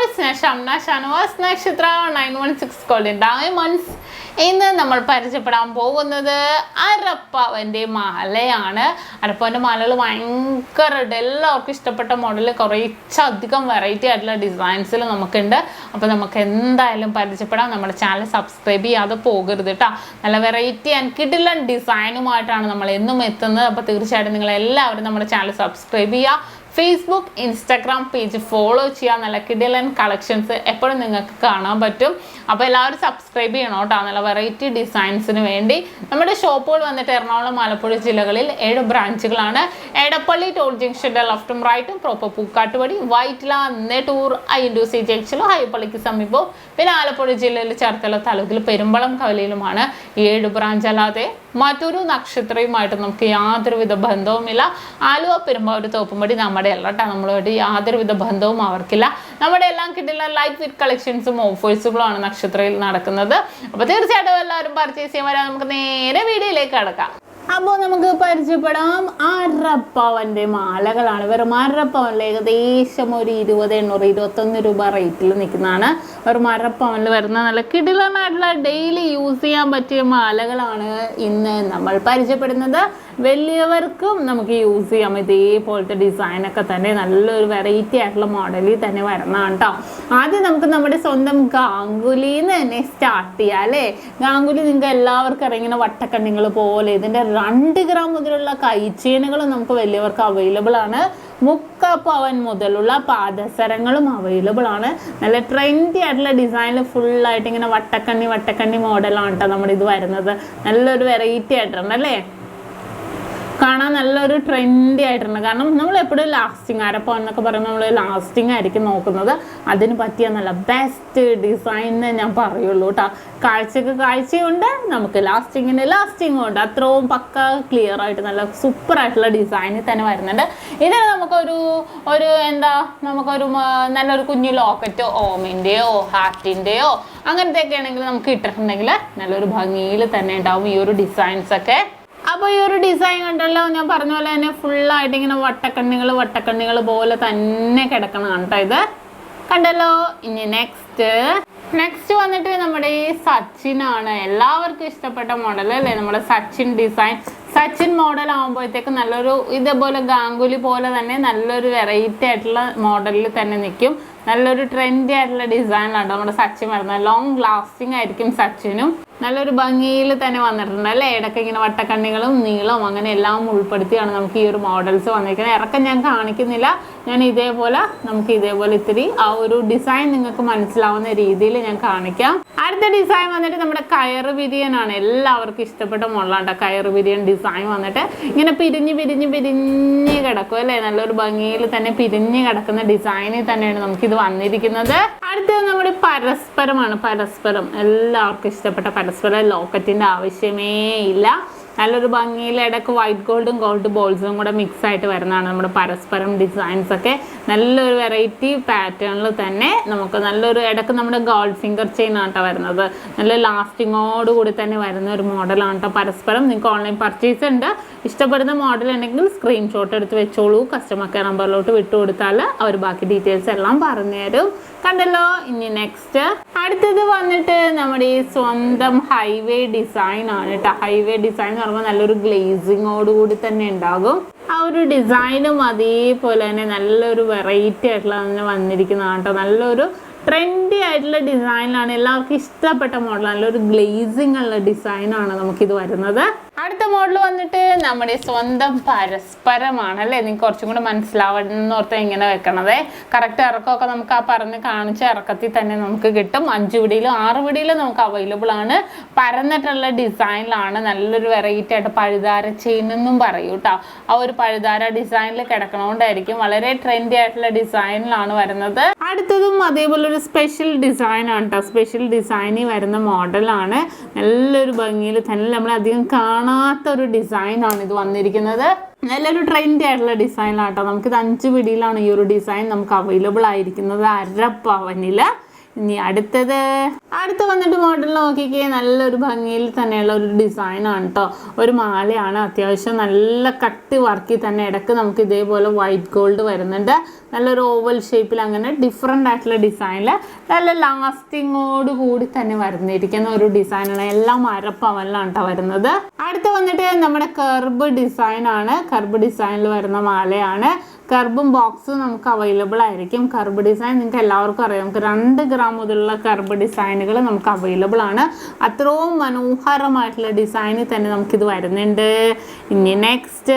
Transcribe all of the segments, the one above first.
viewers, SHAMNA Shanwas Nakshathra 916 golden diamonds. ഇന്ന് നമ്മൾ പരിചയപ്പെടാൻ പോകുന്നത് അരപ്പവന്റെ മാലയാണ്. അരപ്പവന്റെ മാലകൾ ഭയങ്കര എല്ലാവർക്കും ഇഷ്ടപ്പെട്ട മോഡൽ, കുറച്ചധികം വെറൈറ്റി ആയിട്ടുള്ള ഡിസൈൻസിൽ നമുക്കുണ്ട്. അപ്പോൾ നമുക്ക് എന്തായാലും പരിചയപ്പെടാം. നമ്മുടെ ചാനൽ സബ്സ്ക്രൈബ് ചെയ്യാതെ പോകരുത് കേട്ടോ. നല്ല വെറൈറ്റി ആൻഡ് കിടിലൻ ഡിസൈനുമായിട്ടാണ് നമ്മൾ എന്നും എത്തുന്നത്. അപ്പോൾ തീർച്ചയായിട്ടും നിങ്ങൾ എല്ലാവരും നമ്മുടെ ചാനൽ സബ്സ്ക്രൈബ് ചെയ്യുക. ഫേസ്ബുക്ക് ഇൻസ്റ്റാഗ്രാം പേജ് ഫോളോ ചെയ്യുക. നല്ല കിടിലൻ കളക്ഷൻസ് എപ്പോഴും നിങ്ങൾക്ക് കാണാൻ പറ്റും. അപ്പോൾ എല്ലാവരും സബ്സ്ക്രൈബ് ചെയ്യണം കേട്ടോ, നല്ല വെറൈറ്റി ഡിസൈൻസിന് വേണ്ടി. നമ്മുടെ ഷോപ്പുകൾ വന്നിട്ട് എറണാകുളം, ആലപ്പുഴ ജില്ലകളിൽ 7 ബ്രാഞ്ചുകളാണ്. എടപ്പള്ളി ടോൾ ജംഗ്ഷൻ്റെ ലെഫ്റ്റും റൈറ്റും, പ്രോപ്പർ പൂക്കാട്ടുപടി, വൈറ്റില, നെട്ടൂർ, INDC ജംഗ്ഷനും, ഹൈപ്പള്ളിക്ക് സമീപവും, പിന്നെ ആലപ്പുഴ ജില്ലയിൽ ചേർത്തല താലൂക്കിൽ പെരുമ്പളം കവലയിലുമാണ് 7 ബ്രാഞ്ച്. അല്ലാതെ മറ്റൊരു നക്ഷത്രയുമായിട്ട് നമുക്ക് യാതൊരുവിധ ബന്ധവുമില്ല. ആലുവ, പെരുമ്പാവൂർ, തോപ്പുംപടി നമ്മുടെ അല്ല കേട്ടോ, നമ്മളുമായിട്ട് യാതൊരുവിധ ബന്ധവും അവർക്കില്ല. നമ്മുടെ എല്ലാം കിട്ടില്ല ലൈറ്റ് വെയ്റ്റ് കളക്ഷൻസും ഓഫേഴ്സുകളുമാണ് നക്ഷത്രയിൽ നടക്കുന്നത്. അപ്പോൾ തീർച്ചയായിട്ടും എല്ലാവരും പർച്ചേസ് ചെയ്യാൻ വരാൻ നമുക്ക് നേരെ വീഡിയോയിലേക്ക് കടക്കാം. അപ്പോൾ നമുക്ക് പരിചയപ്പെടാം. അരപ്പവന്റെ മാലകളാണ്. വെറും അരപ്പവനിൽ ഏകദേശം ഒരു 20, 800, 21 രൂപ റേറ്റിൽ നിൽക്കുന്നതാണ്. വെറും അരപ്പവനിൽ വരുന്ന നല്ല കിടിലനായിട്ടുള്ള ഡെയിലി യൂസ് ചെയ്യാൻ പറ്റിയ മാലകളാണ് ഇന്ന് നമ്മൾ പരിചയപ്പെടുന്നത്. വലിയവർക്കും നമുക്ക് യൂസ് ചെയ്യാം. ഇതേപോലത്തെ ഡിസൈനൊക്കെ തന്നെ നല്ലൊരു വെറൈറ്റി ആയിട്ടുള്ള മോഡലിൽ തന്നെ വരുന്നതാണ് കേട്ടോ. ആദ്യം നമുക്ക് നമ്മുടെ സ്വന്തം ഗാംഗുലിന്ന് തന്നെ സ്റ്റാർട്ട് ചെയ്യാം അല്ലേ. ഗാംഗുലി നിങ്ങൾക്ക് എല്ലാവർക്കും അറിയുന്ന വട്ടക്കണ്ണികൾ പോലെ ഇതിൻ്റെ 2 ഗ്രാം മുതലുള്ള കൈച്ചെയിനുകളും നമുക്ക് വലിയവർക്ക് അവൈലബിൾ ആണ്. 3 പവൻ മുതലുള്ള പാദസരങ്ങളും അവൈലബിൾ ആണ്. നല്ല ട്രെൻഡി ആയിട്ടുള്ള ഡിസൈനിൽ ഫുള്ളായിട്ട് ഇങ്ങനെ വട്ടക്കണ്ണി മോഡലാണ് കേട്ടോ നമ്മുടെ ഇത് വരുന്നത്. നല്ലൊരു വെറൈറ്റി ആയിട്ടുണ്ട് അല്ലേ, കാണാൻ നല്ലൊരു ട്രെൻഡി ആയിട്ടുണ്ട്. കാരണം നമ്മൾ എപ്പോഴും ലാസ്റ്റിങ്, അരപ്പവൻ എന്നൊക്കെ പറയുമ്പോൾ നമ്മൾ ലാസ്റ്റിംഗ് ആയിരിക്കും നോക്കുന്നത്. അതിന് പറ്റിയ നല്ല ബെസ്റ്റ് ഡിസൈൻ ഞാൻ പറയുള്ളൂ കേട്ടോ. കാഴ്ചക്ക് കാഴ്ചയുണ്ട്, നമുക്ക് ലാസ്റ്റിങ്ങും ഉണ്ട്. അത്രയും പക്ക ക്ലിയർ ആയിട്ട് നല്ല സൂപ്പർ ആയിട്ടുള്ള ഡിസൈനിൽ തന്നെ വരുന്നുണ്ട്. ഇതിന് നമുക്കൊരു നല്ലൊരു കുഞ്ഞു ലോക്കറ്റോ ഓമിൻ്റെയോ ഹാർട്ടിൻ്റെയോ അങ്ങനത്തെയൊക്കെ ആണെങ്കിൽ നമുക്ക് ഇട്ടിട്ടുണ്ടെങ്കിൽ നല്ലൊരു ഭംഗിയിൽ തന്നെ ഉണ്ടാവും ഈ ഒരു ഡിസൈൻസൊക്കെ. അപ്പോൾ ഈ ഒരു ഡിസൈൻ കണ്ടല്ലോ, ഞാൻ പറഞ്ഞ പോലെ തന്നെ ഫുള്ളായിട്ട് ഇങ്ങനെ വട്ടക്കണ്ണികൾ പോലെ തന്നെ കിടക്കണതാണ് കേട്ടോ ഇത്. കണ്ടല്ലോ. ഇനി നെക്സ്റ്റ് വന്നിട്ട് നമ്മുടെ ഈ സച്ചിനാണ്. എല്ലാവർക്കും ഇഷ്ടപ്പെട്ട മോഡൽ അല്ലേ, നമ്മുടെ സച്ചിൻ ഡിസൈൻ. സച്ചിൻ മോഡൽ ആകുമ്പോഴത്തേക്ക് നല്ലൊരു ഇതേപോലെ ഗാംഗുലി പോലെ തന്നെ നല്ലൊരു വെറൈറ്റി ആയിട്ടുള്ള മോഡലിൽ തന്നെ നിൽക്കും. നല്ലൊരു ട്രെൻഡി ആയിട്ടുള്ള ഡിസൈനിലാണ് നമ്മുടെ സച്ചിൻ വരുന്നത്. ലോങ് ലാസ്റ്റിംഗ് ആയിരിക്കും സച്ചിനും. നല്ലൊരു ഭംഗിയിൽ തന്നെ വന്നിട്ടുണ്ട് അല്ലേ. ഇടയ്ക്ക് ഇങ്ങനെ വട്ടക്കണ്ണികളും നീളവും അങ്ങനെ എല്ലാം ഉൾപ്പെടുത്തിയാണ് നമുക്ക് ഈ ഒരു മോഡൽസ് വന്നിരിക്കുന്നത്. ഇറക്കം ഞാൻ കാണിക്കുന്നില്ല, ഞാൻ ഇതേപോലെ ഇത്തിരി ആ ഒരു ഡിസൈൻ നിങ്ങൾക്ക് മനസ്സിലാവുന്ന രീതിയിൽ ഞാൻ കാണിക്കാം. അടുത്ത ഡിസൈൻ വന്നിട്ട് നമ്മുടെ കയറ് വിരിയനാണ്. എല്ലാവർക്കും ഇഷ്ടപ്പെട്ട മോഡലാണ് കയറ് വിരിയൻ ഡിസൈൻ വന്നിട്ട് ഇങ്ങനെ പിരിഞ്ഞ് കിടക്കും അല്ലേ. നല്ലൊരു ഭംഗിയിൽ തന്നെ പിരിഞ്ഞ് കിടക്കുന്ന ഡിസൈനിൽ തന്നെയാണ് നമുക്കിത് വന്നിരിക്കുന്നത്. അടുത്തത് നമ്മുടെ പരസ്പരമാണ്. പരസ്പരം എല്ലാവർക്കും ഇഷ്ടപ്പെട്ട പരസ്പരം. ലോക്കറ്റിൻ്റെ ആവശ്യമേ ഇല്ല. നല്ലൊരു ഭംഗിയിൽ ഇടയ്ക്ക് വൈറ്റ് ഗോൾഡും ഗോൾഡ് ബോൾസും കൂടെ മിക്സ് ആയിട്ട് വരുന്നതാണ് നമ്മുടെ പരസ്പരം ഡിസൈൻസ് ഒക്കെ. നല്ലൊരു വെറൈറ്റി പാറ്റേണിൽ തന്നെ നമുക്ക് നല്ലൊരു ഇടയ്ക്ക് നമ്മുടെ ഗോൾഡ് ഫിംഗർ ചെയിൻ ആട്ടോ വരുന്നത്. നല്ല ലാസ്റ്റിങ്ങോട് കൂടി തന്നെ വരുന്ന ഒരു മോഡലാണ് കേട്ടോ പരസ്പരം. നിങ്ങൾക്ക് ഓൺലൈൻ പർച്ചേസ് ഉണ്ട്. ഇഷ്ടപ്പെടുന്ന മോഡൽ ഉണ്ടെങ്കിൽ സ്ക്രീൻഷോട്ട് എടുത്ത് വെച്ചോളൂ. കസ്റ്റമർ കെയർ നമ്പറിലോട്ട് വിട്ടുകൊടുത്താൽ അവർ ബാക്കി ഡീറ്റെയിൽസ് എല്ലാം പറഞ്ഞുതരും. കണ്ടല്ലോ. ഇനി നെക്സ്റ്റ് അടുത്തത് വന്നിട്ട് നമ്മുടെ ഈ സ്വന്തം ഹൈവേ ഡിസൈൻ ആണ് കേട്ടോ. ഹൈവേ ഡിസൈൻ എന്ന് പറയുമ്പോൾ നല്ലൊരു ഗ്ലേസിങ്ങോട് കൂടി തന്നെ ഉണ്ടാകും. ആ ഒരു ഡിസൈനും അതേപോലെ തന്നെ നല്ലൊരു വെറൈറ്റി ആയിട്ടുള്ള തന്നെ വന്നിരിക്കുന്നതാണ് കേട്ടോ. നല്ലൊരു ട്രെൻഡി ആയിട്ടുള്ള ഡിസൈനിലാണ്. എല്ലാവർക്കും ഇഷ്ടപ്പെട്ട മോഡൽ. നല്ലൊരു ഗ്ലേസിങ് ഉള്ള ഡിസൈനാണ് നമുക്കിത് വരുന്നത്. അടുത്ത മോഡൽ വന്നിട്ട് നമ്മുടെ സ്വന്തം പരസ്പരമാണ് അല്ലേ. നിങ്ങൾക്ക് കുറച്ചും കൂടെ മനസ്സിലാവണമെന്നോർത്ത് ഇങ്ങനെ വെക്കണത്. കറക്റ്റ് ഇറക്കമൊക്കെ നമുക്ക് ആ പറഞ്ഞ് കാണിച്ച ഇറക്കത്തിൽ തന്നെ നമുക്ക് കിട്ടും. 5 പിടിയിലും 6 പിടിയിലും നമുക്ക് അവൈലബിൾ ആണ്. പരന്നിട്ടുള്ള ഡിസൈനിലാണ്. നല്ലൊരു വെറൈറ്റി ആയിട്ട് പഴുതാര ചെയിൻ എന്നും പറയും കേട്ടോ. ആ ഒരു പഴുതാര ഡിസൈനിൽ കിടക്കണോണ്ടായിരിക്കും. വളരെ ട്രെൻഡി ആയിട്ടുള്ള ഡിസൈനിലാണ് വരുന്നത്. അടുത്തതും അതേപോലെ ഒരു സ്പെഷ്യൽ ഡിസൈനാണ് കേട്ടോ. സ്പെഷ്യൽ ഡിസൈനിൽ വരുന്ന മോഡലാണ്. നല്ലൊരു ഭംഗിയിൽ തന്നെ നമ്മളധികം കാണാത്തൊരു ഡിസൈനാണ് ഇത് വന്നിരിക്കുന്നത്. നല്ലൊരു ട്രെൻഡി ആയിട്ടുള്ള ഡിസൈനാണ് കേട്ടോ. നമുക്കിത് 5 പിടിയിലാണ് ഈ ഒരു ഡിസൈൻ നമുക്ക് അവൈലബിൾ ആയിരിക്കുന്നത്. അരപ്പവനിൽ ഇനി അടുത്ത് വന്നിട്ട് മോഡൽ നോക്കിക്കേ, നല്ലൊരു ഭംഗിയിൽ തന്നെയുള്ള ഒരു ഡിസൈനാണ് കേട്ടോ. ഒരു മാലയാണ്, അത്യാവശ്യം നല്ല കട്ടി വർക്കിൽ തന്നെ. ഇടയ്ക്ക് നമുക്ക് ഇതേപോലെ വൈറ്റ് ഗോൾഡ് വരുന്നുണ്ട്. നല്ലൊരു ഓവൽ ഷേപ്പിൽ, അങ്ങനെ ഡിഫറെൻ്റ് ആയിട്ടുള്ള ഡിസൈനിൽ നല്ല ലാസ്റ്റിങ്ങോട് കൂടി തന്നെ വരുന്നിരിക്കുന്ന ഒരു ഡിസൈനാണ്. എല്ലാം അരപ്പവനിലാണ് കേട്ടോ വരുന്നത്. അടുത്ത് വന്നിട്ട് നമ്മുടെ കർബ് ഡിസൈനാണ്. കർബ് ഡിസൈനിൽ വരുന്ന മാലയാണ്. കർബും ബോക്സും നമുക്ക് അവൈലബിൾ ആയിരിക്കും. കർബ് ഡിസൈൻ നിങ്ങൾക്ക് എല്ലാവർക്കും അറിയാം. നമുക്ക് 2 ഗ്രാം മുതലുള്ള കർബ് ഡിസൈനുകൾ നമുക്ക് അവൈലബിൾ ആണ്. അത്രയും മനോഹരമായിട്ടുള്ള ഡിസൈനിൽ തന്നെ നമുക്കിത് വരുന്നുണ്ട്. ഇനി നെക്സ്റ്റ്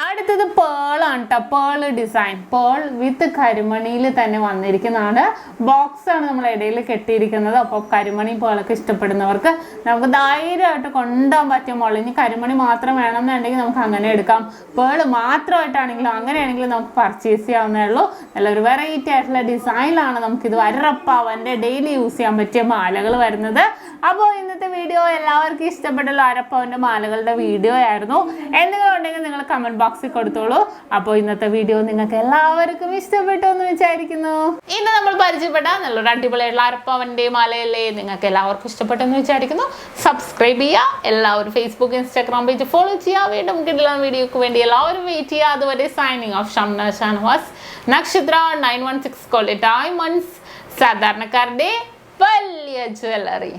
അടുത്തത് പേളാണ് കേട്ടോ. പേൾ ഡിസൈൻ, പേൾ വിത്ത് കരിമണിയിൽ തന്നെ വന്നിരിക്കുന്നതാണ്. ബോക്സാണ് നമ്മൾ ഇടയിൽ കെട്ടിയിരിക്കുന്നത്. അപ്പോൾ കരിമണി പേളൊക്കെ ഇഷ്ടപ്പെടുന്നവർക്ക് നമുക്ക് ധൈര്യമായിട്ട് കൊണ്ടുപോകാൻ പറ്റിയ മോൾ. ഇനി കരിമണി മാത്രം വേണമെന്നുണ്ടെങ്കിൽ നമുക്ക് അങ്ങനെ എടുക്കാം. പേള് മാത്രമായിട്ടാണെങ്കിലും അങ്ങനെയാണെങ്കിലും നമുക്ക് പർച്ചേസ് ചെയ്യാവുന്നേ ഉള്ളൂ. നല്ലൊരു വെറൈറ്റി ആയിട്ടുള്ള ഡിസൈനിലാണ് നമുക്കിത് അരപ്പവൻ്റെ ഡെയിലി യൂസ് ചെയ്യാൻ പറ്റിയ മാലകൾ വരുന്നത്. അപ്പോൾ ഇന്നത്തെ വീഡിയോ എല്ലാവർക്കും ഇഷ്ടപ്പെട്ടല്ലോ. അരപ്പവൻ്റെ മാലകളുടെ വീഡിയോ ആയിരുന്നു. എന്തെങ്കിലും ഉണ്ടെങ്കിൽ നിങ്ങൾ കമൻറ്റ് ബോക്സിൽ കൊടുത്തോളൂ. അപ്പോൾ ഇന്നത്തെ വീഡിയോ നിങ്ങൾക്ക് എല്ലാവർക്കും ഇഷ്ടപ്പെട്ടു എന്ന് വിചാരിക്കുന്നു. ഇന്ന് നമ്മൾ പരിചയപ്പെട്ട നല്ലൊരു അടിപൊളിയായിട്ടുള്ള അരപ്പവൻ്റെ മാലയല്ലേ, നിങ്ങൾക്ക് എല്ലാവർക്കും ഇഷ്ടപ്പെട്ടെന്ന് വിചാരിക്കുന്നു. സബ്സ്ക്രൈബ് ചെയ്യുക, എല്ലാവരും ഫേസ്ബുക്ക് ഇൻസ്റ്റാഗ്രാം പേജ് ഫോളോ ചെയ്യുക. വീണ്ടും കിട്ടുന്ന വീഡിയോക്ക് വേണ്ടി എല്ലാവരും വെയിറ്റ് ചെയ്യുക. അതുവരെ സൈനിങ് ഓഫ് ഷംന ഷാനവാസ്, നക്ഷത്ര 916 കോളി ഡയമണ്ട്സ്, സാധാരണക്കാരുടെ വലിയ ജ്വല്ലറി.